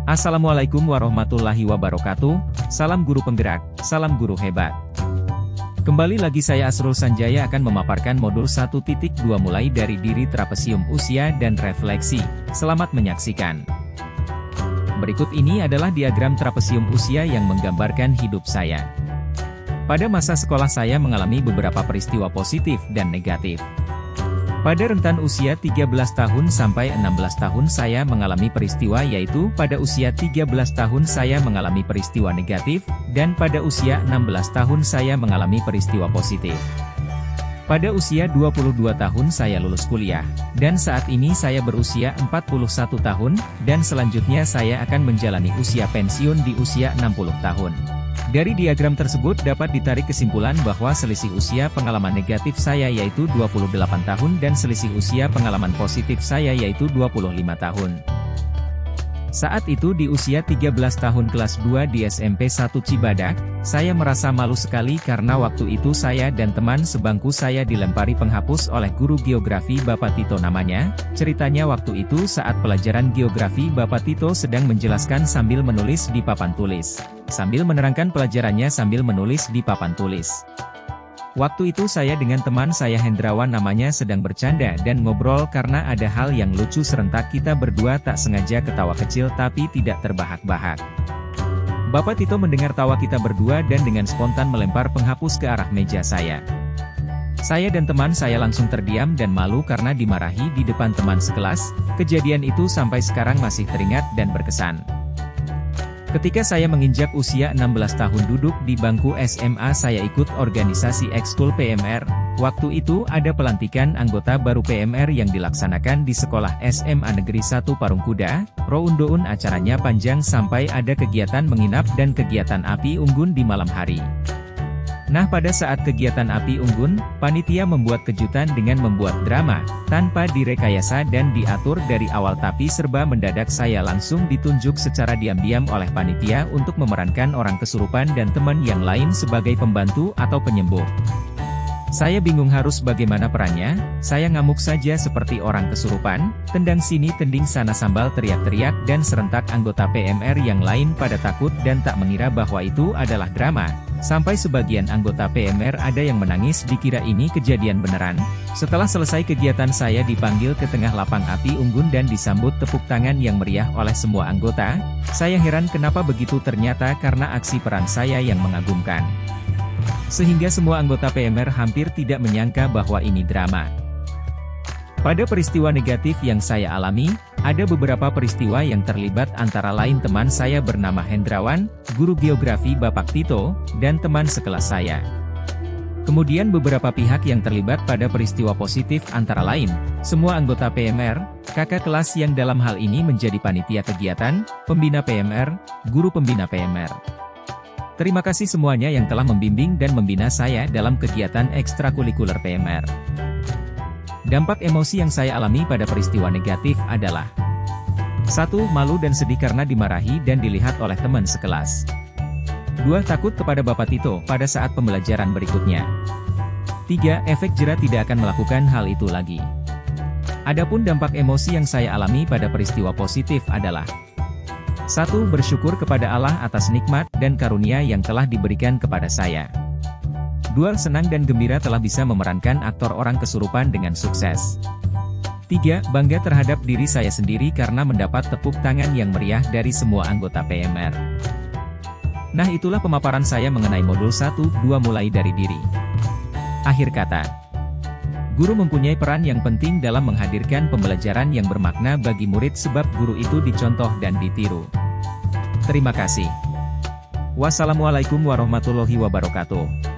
Assalamualaikum warahmatullahi wabarakatuh, salam guru penggerak, salam guru hebat. Kembali lagi saya Asrul Sanjaya akan memaparkan modul 1.2 mulai dari diri trapesium usia dan refleksi. Selamat menyaksikan. Berikut ini adalah diagram trapesium usia yang menggambarkan hidup saya. Pada masa sekolah saya mengalami beberapa peristiwa positif dan negatif. Pada rentan usia 13 tahun sampai 16 tahun saya mengalami peristiwa yaitu pada usia 13 tahun saya mengalami peristiwa negatif, dan pada usia 16 tahun saya mengalami peristiwa positif. Pada usia 22 tahun saya lulus kuliah, dan saat ini saya berusia 41 tahun, dan selanjutnya saya akan menjalani usia pensiun di usia 60 tahun. Dari diagram tersebut dapat ditarik kesimpulan bahwa selisih usia pengalaman negatif saya yaitu 28 tahun dan selisih usia pengalaman positif saya yaitu 25 tahun. Saat itu di usia 13 tahun kelas 2 di SMP 1 Cibadak, saya merasa malu sekali karena waktu itu saya dan teman sebangku saya dilempari penghapus oleh guru geografi Bapak Tito namanya. Ceritanya waktu itu saat pelajaran geografi Bapak Tito sedang menjelaskan sambil menulis di papan tulis. Sambil menerangkan pelajarannya sambil menulis di papan tulis. Waktu itu saya dengan teman saya Hendrawan namanya sedang bercanda dan ngobrol karena ada hal yang lucu serentak kita berdua tak sengaja ketawa kecil tapi tidak terbahak-bahak. Bapak Tito mendengar tawa kita berdua dan dengan spontan melempar penghapus ke arah meja saya. Saya dan teman saya langsung terdiam dan malu karena dimarahi di depan teman sekelas. Kejadian itu sampai sekarang masih teringat dan berkesan. Ketika saya menginjak usia 16 tahun duduk di bangku SMA saya ikut organisasi ekskul PMR. Waktu itu ada pelantikan anggota baru PMR yang dilaksanakan di sekolah SMA Negeri 1 Parungkuda. Roundoun acaranya panjang sampai ada kegiatan menginap dan kegiatan api unggun di malam hari. Nah pada saat kegiatan api unggun, panitia membuat kejutan dengan membuat drama, tanpa direkayasa dan diatur dari awal tapi serba mendadak saya langsung ditunjuk secara diam-diam oleh panitia untuk memerankan orang kesurupan dan teman yang lain sebagai pembantu atau penyembuh. Saya bingung harus bagaimana perannya, saya ngamuk saja seperti orang kesurupan, tendang sini tending sana sambal teriak-teriak dan serentak anggota PMR yang lain pada takut dan tak mengira bahwa itu adalah drama. Sampai sebagian anggota PMR ada yang menangis dikira ini kejadian beneran. Setelah selesai kegiatan saya dipanggil ke tengah lapang api unggun dan disambut tepuk tangan yang meriah oleh semua anggota. Saya heran kenapa begitu ternyata karena aksi peran saya yang mengagumkan. Sehingga semua anggota PMR hampir tidak menyangka bahwa ini drama. Pada peristiwa negatif yang saya alami, ada beberapa peristiwa yang terlibat antara lain teman saya bernama Hendrawan, guru geografi Bapak Tito, dan teman sekelas saya. Kemudian beberapa pihak yang terlibat pada peristiwa positif antara lain, semua anggota PMR, kakak kelas yang dalam hal ini menjadi panitia kegiatan, pembina PMR, guru pembina PMR. Terima kasih semuanya yang telah membimbing dan membina saya dalam kegiatan ekstrakurikuler PMR. Dampak emosi yang saya alami pada peristiwa negatif adalah 1. Malu dan sedih karena dimarahi dan dilihat oleh teman sekelas. 2. Takut kepada Bapak Tito pada saat pembelajaran berikutnya. 3. Efek jera tidak akan melakukan hal itu lagi. Adapun dampak emosi yang saya alami pada peristiwa positif adalah 1. Bersyukur kepada Allah atas nikmat dan karunia yang telah diberikan kepada saya. 2. Senang dan gembira telah bisa memerankan aktor orang kesurupan dengan sukses. 3. Bangga terhadap diri saya sendiri karena mendapat tepuk tangan yang meriah dari semua anggota PMR. Nah itulah pemaparan saya mengenai modul 1.2 mulai dari diri. Akhir kata, guru mempunyai peran yang penting dalam menghadirkan pembelajaran yang bermakna bagi murid sebab guru itu dicontoh dan ditiru. Terima kasih. Wassalamualaikum warahmatullahi wabarakatuh.